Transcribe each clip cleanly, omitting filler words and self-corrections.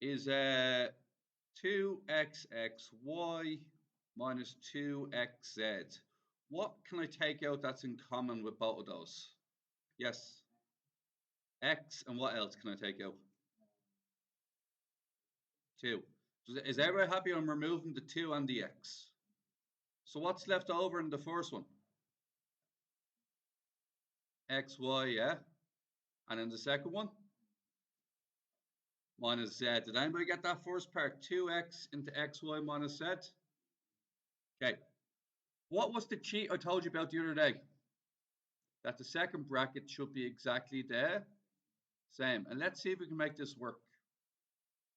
is 2xxy minus 2xz. What can I take out that's in common with both of those? Yes. X, and what else can I take out? 2. Is everybody happy I'm removing the 2 and the x? So what's left over in the first one? xy, yeah. And in the second one? Minus z. Did anybody get that first part? 2x into xy minus z? Okay. What was the cheat I told you about the other day? That the second bracket should be exactly the same. And let's see if we can make this work.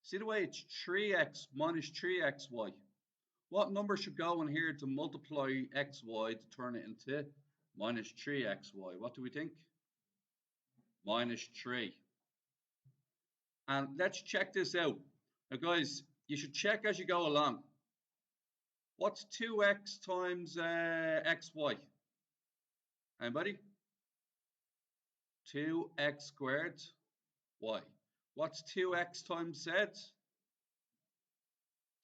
See the way it's 3x minus 3xy. What number should go in here to multiply xy to turn it into minus 3xy? What do we think? Minus 3. And let's check this out. Now guys, you should check as you go along. What's 2x times xy? Anybody? 2x squared y. What's 2x times z?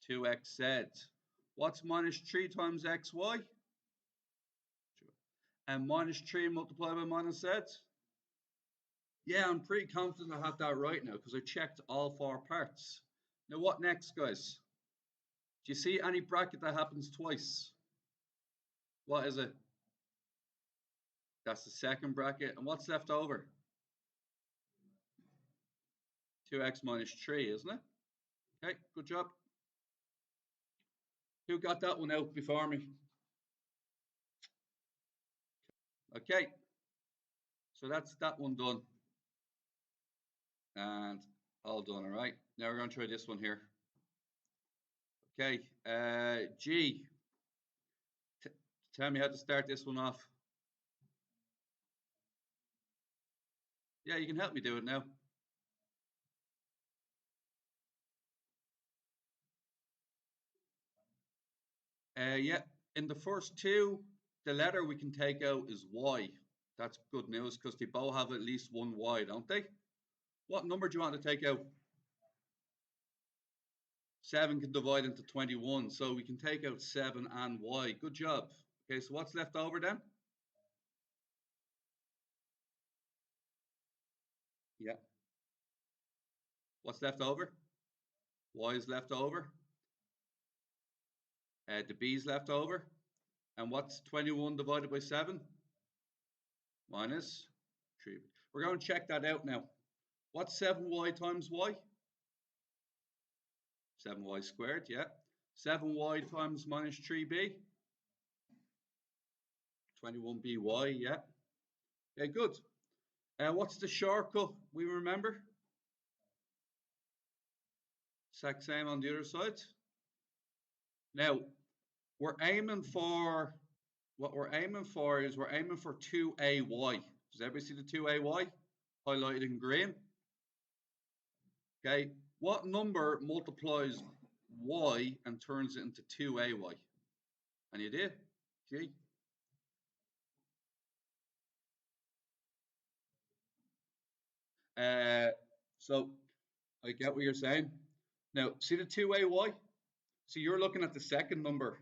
2xz. What's minus 3 times xy? And minus 3 multiplied by minus z? Yeah, I'm pretty confident I have that right now because I checked all 4 parts. Now what next, guys? Do you see any bracket that happens twice? What is it? That's the second bracket. And what's left over? 2x minus 3, isn't it? Okay, good job. Who got that one out before me? Okay, so that's that one done. And all done, all right? Now we're going to try this one here. Okay, G. Tell me how to start this one off. Yeah, you can help me do it now. Yeah, in the first two, the letter we can take out is Y. That's good news because they both have at least one Y, don't they? What number do you want to take out? 7 can divide into 21, so we can take out 7 and Y. Good job. Okay, so what's left over then? Yeah. What's left over? Y is left over. The B is left over. And what's 21 divided by 7? Minus 3. We're going to check that out now. What's 7y times y? 7y squared, yeah. 7y times minus 3b? 21by, yeah. Okay, good. What's the shortcut we remember? Exact same on the other side. Now, we're aiming for 2ay. Does everybody see the 2ay highlighted in green? Okay, what number multiplies y and turns it into 2ay? Any idea? G? So I get what you're saying. Now, see the 2ay? So you're looking at the second number.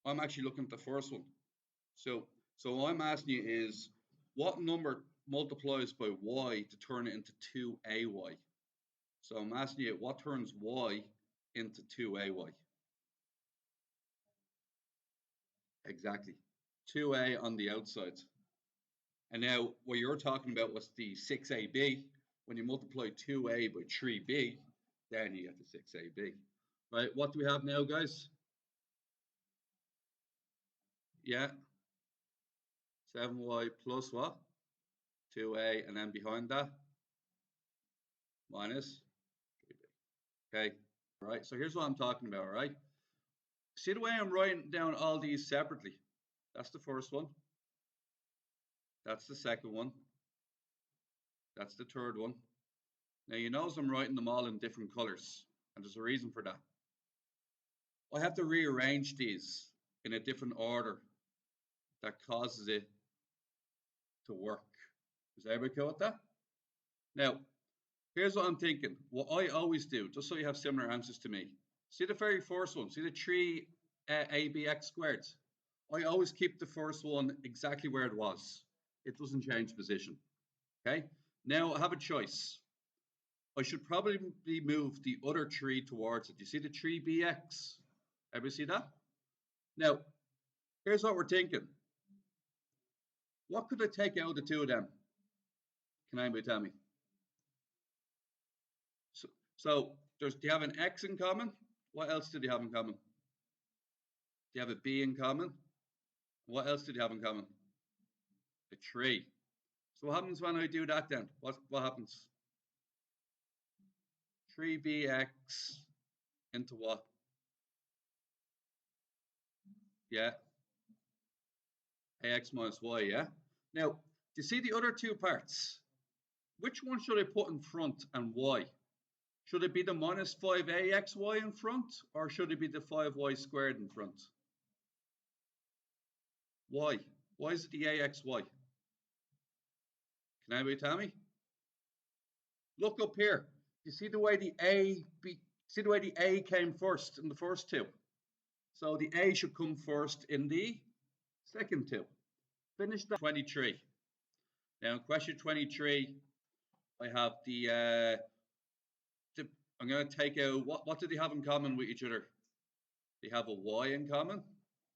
I'm actually looking at the first one. So what I'm asking you is, what number multiplies by y to turn it into 2ay? So I'm asking you, what turns y into 2ay? Exactly. 2a on the outside. And now what you're talking about was the 6ab. When you multiply 2a by 3b, then you get the 6ab. Right, what do we have now, guys? Yeah. 7y plus what? 2a, and then behind that, minus 3b. Okay, all right, so here's what I'm talking about, all right? See the way I'm writing down all these separately? That's the first one. That's the second one. That's the third one. Now you notice I'm writing them all in different colors, and there's a reason for that. I have to rearrange these in a different order that causes it to work. Is everybody cool with that? Now, Here's what I'm thinking. What I always do, just so you have similar answers to me. See the very first one. See the 3abx squared. I always keep the first one exactly where it was. It doesn't change position. Okay. Now I have a choice. I should probably move the other 3 towards it. You see the 3bx? Ever see that? Now, here's what we're thinking. What could I take out of the two of them? Can anybody tell me? So do you have an x in common? What else did you have in common? Do you have a b in common? What else did you have in common? A 3. So what happens when I do that then? What happens? 3bx into what? Yeah, ax minus y, yeah? Now, do you see the other two parts? Which one should I put in front and why? Should it be the minus 5axy in front, or should it be the 5y squared in front? Why? Why is it the axy? Can anybody tell me? Look up here. You see the way the A came first in the first two? So the A should come first in the second two. Finish that. 23. Now in question 23, I have I'm going to take out, what do they have in common with each other? They have a y in common.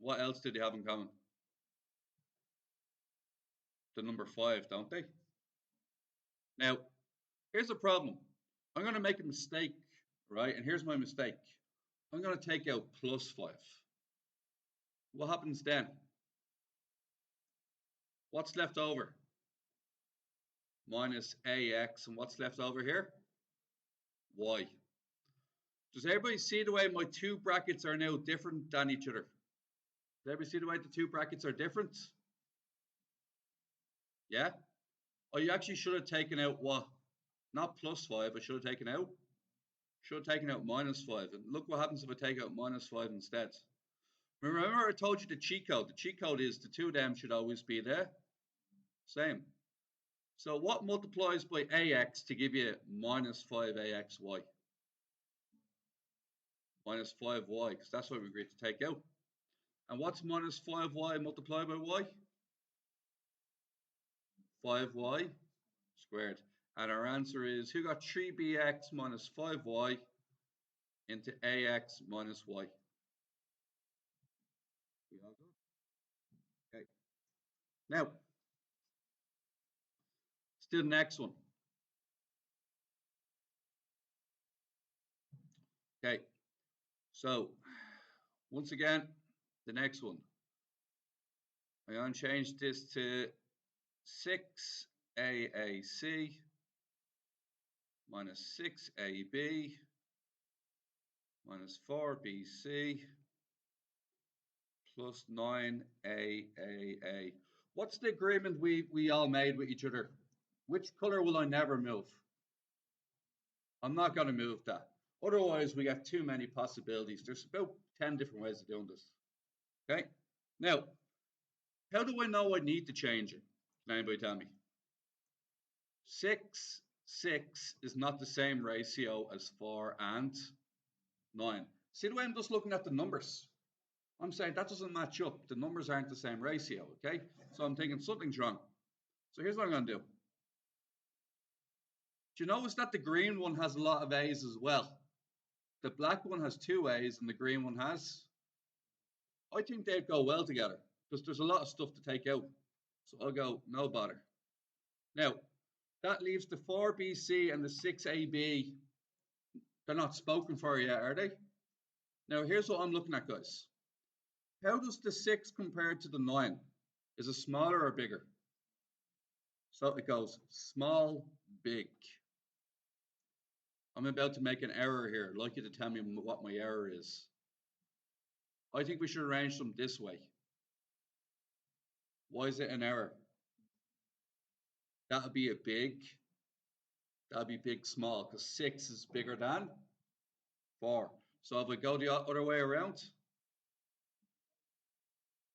What else do they have in common? The number 5, don't they? Now, here's the problem. I'm going to make a mistake, right? And here's my mistake. I'm going to take out plus 5. What happens then? What's left over? Minus ax, and what's left over here? Y. Does everybody see the way my two brackets are now different than each other? Does everybody see the way the two brackets are different? Yeah? Oh, you actually should have taken out what? Not plus 5, I should have taken out. Should have taken out minus 5. And look what happens if I take out minus 5 instead. Remember I told you the cheat code. The cheat code is the two of them should always be there. Same. So what multiplies by ax to give you minus 5axy? Minus 5y, because that's what we agreed to take out. And what's minus 5y multiplied by y? 5y squared. And our answer is, who got 3bx minus 5y into ax minus y? We all good? Okay. Now, let's do the next one. Okay. So, once again, the next one. I'm going to change this to 6AAC minus 6AB minus 4BC plus 9AAA. What's the agreement we all made with each other? Which color will I never move? I'm not going to move that. Otherwise, we got too many possibilities. There's about 10 different ways of doing this. Okay? Now, how do I know I need to change it? Can anybody tell me? 6 is not the same ratio as 4 and 9. See the way I'm just looking at the numbers? I'm saying that doesn't match up. The numbers aren't the same ratio, okay? So I'm thinking something's wrong. So here's what I'm going to do. Do you notice that the green one has a lot of A's as well? The black one has 2 A's and the green one has? I think they'd go well together because there's a lot of stuff to take out. So I'll go no bother. Now, that leaves the 4BC and the 6AB. They're not spoken for yet, are they? Now, here's what I'm looking at, guys. How does the 6 compare to the 9? Is it smaller or bigger? So it goes small, big. I'm about to make an error here. I'd like you to tell me what my error is. I think we should arrange them this way. Why is it an error? That would be a big. That would be big, small, because 6 is bigger than 4. So if I go the other way around,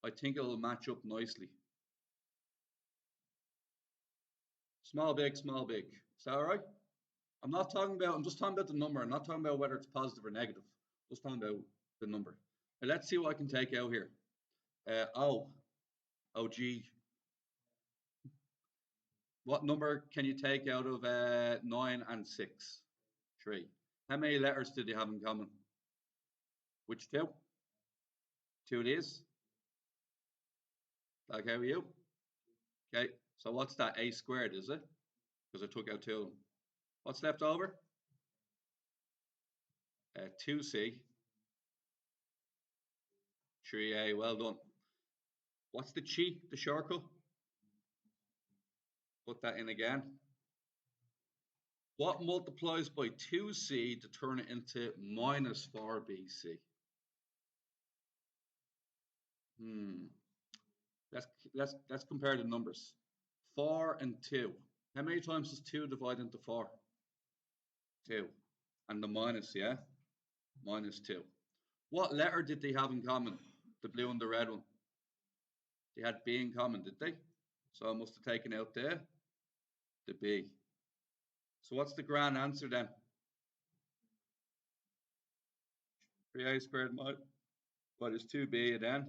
I think it'll match up nicely. Small, big, small, big. Is that all right? I'm just talking about the number. I'm not talking about whether it's positive or negative. Just talking about the number. Now let's see what I can take out here. Oh, gee. What number can you take out of 9 and 6? 3. How many letters did they have in common? Which two? 2 it is. Okay with you? Okay, so what's that? A squared, is it? Because I took out 2 of them. What's left over? 2c. 3a, well done. What's the chi, the shortcut? Put that in again. What multiplies by 2c to turn it into minus 4bc? Let's compare the numbers. 4 and 2. How many times does 2 divide into 4? 2. And the minus, yeah? Minus 2. What letter did they have in common? The blue and the red one. They had B in common, did they? So I must have taken out the B. So what's the grand answer then? 3a squared minus 2b then.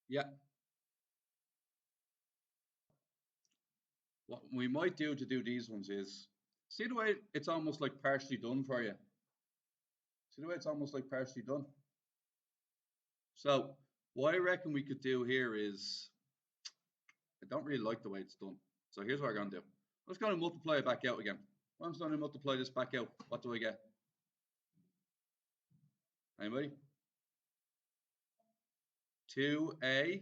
Yeah. What we might do to do these ones is, see the way it's almost like partially done for you? See the way it's almost like partially done? So what I reckon we could do here is, I don't really like the way it's done. So here's what I'm going to do. I'm just going to multiply it back out again. When I'm going to multiply this back out, what do I get? Anybody? 2a,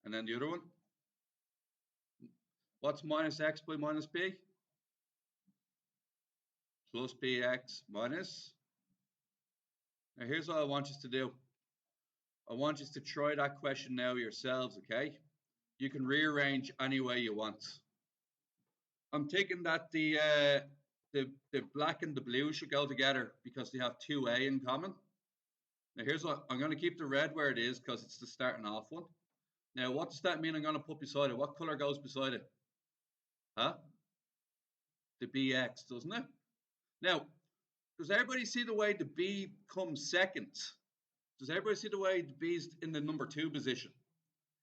and then the other one. What's minus x by minus b? Plus bx minus. Now here's what I want you to do. I want you to try that question now yourselves, okay? You can rearrange any way you want. I'm thinking that the black and the blue should go together because they have 2a in common. Now here's what, I'm going to keep the red where it is because it's the starting off one. Now what does that mean I'm going to put beside it? What color goes beside it? Huh? The bx, doesn't it? Now, does everybody see the way the b comes second? Does everybody see the way the b is in the number 2 position?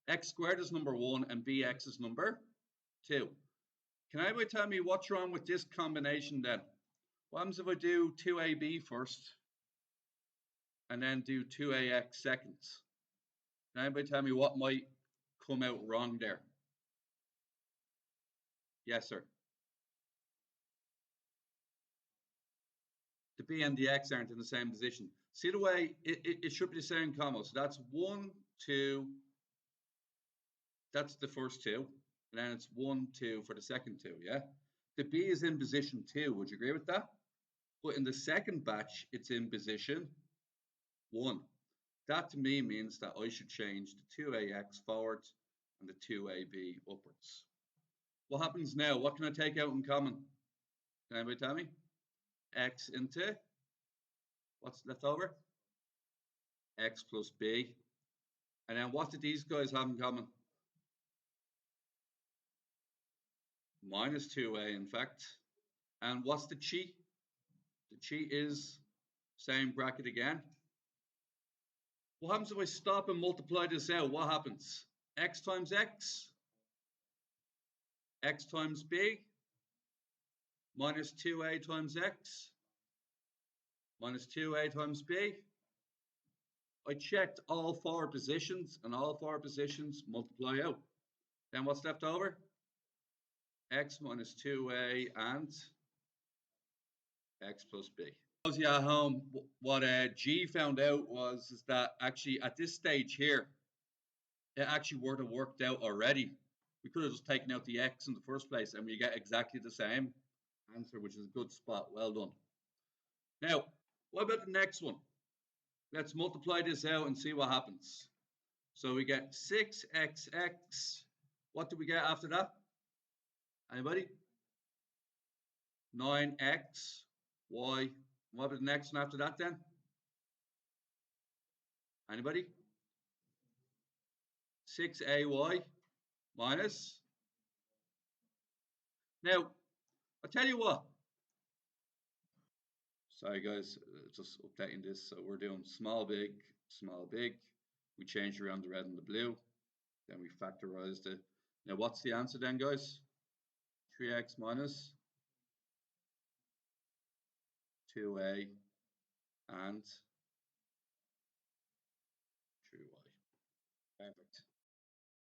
X squared is number 1 and bx is number 2. Can anybody tell me what's wrong with this combination then? What happens if I do 2ab first and then do 2ax second? Can anybody tell me what might come out wrong there? Yes, sir. The b and the x aren't in the same position. See the way it should be the same comma. So that's 1, 2. That's the first 2. And then it's 1, 2 for the second 2, yeah? The b is in position 2. Would you agree with that? But in the second batch, it's in position 1. That to me means that I should change the 2ax forwards and the 2ab upwards. What happens now? What can I take out in common? Can anybody tell me? X into, what's left over? X plus b. And then what did these guys have in common? Minus 2a, in fact. And what's the chi? The chi is same bracket again. What happens if I stop and multiply this out? What happens? X times x, x times b, minus 2a times x, minus 2a times b. I checked all 4 positions, and all 4 positions multiply out. Then what's left over? X minus 2a and x plus b. Those of you at home, what G found out is that actually at this stage here, it actually would have worked out already. We could have just taken out the x in the first place and we get exactly the same answer, which is a good spot. Well done. Now, what about the next one? Let's multiply this out and see what happens. So we get 6xx. What do we get after that? Anybody? 9x, y. What about the next one after that then? Anybody? 6ay minus. Now, I'll tell you what. Sorry guys, just updating this. So we're doing small, big, small, big. We changed around the red and the blue. Then we factorized it. Now what's the answer then, guys? 3x minus 2a and 3y. Perfect.